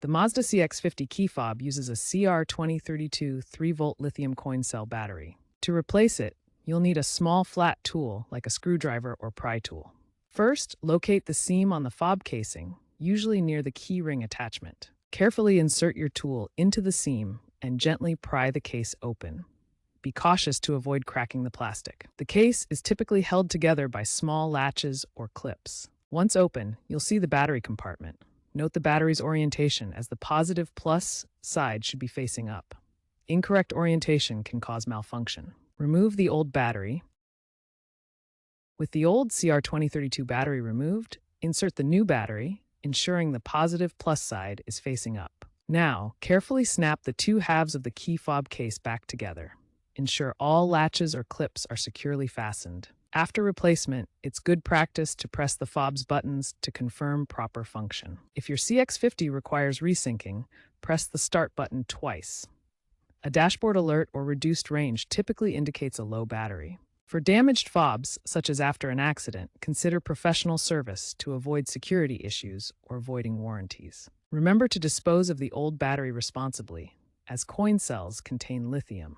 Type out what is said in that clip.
The Mazda CX-50 key fob uses a CR2032 3-volt lithium coin cell battery. To replace it, you'll need a small flat tool like a screwdriver or pry tool. First, locate the seam on the fob casing, usually near the key ring attachment. Carefully insert your tool into the seam and gently pry the case open. Be cautious to avoid cracking the plastic. The case is typically held together by small latches or clips. Once open, you'll see the battery compartment. Note the battery's orientation, as the positive plus side should be facing up. Incorrect orientation can cause malfunction. Remove the old battery. With the old CR2032 battery removed, insert the new battery, ensuring the positive plus side is facing up. Now, carefully snap the two halves of the key fob case back together. Ensure all latches or clips are securely fastened. After replacement, it's good practice to press the fob's buttons to confirm proper function. If your CX-50 requires resyncing, press the start button twice. A dashboard alert or reduced range typically indicates a low battery. For damaged fobs, such as after an accident, consider professional service to avoid security issues or voiding warranties. Remember to dispose of the old battery responsibly, as coin cells contain lithium.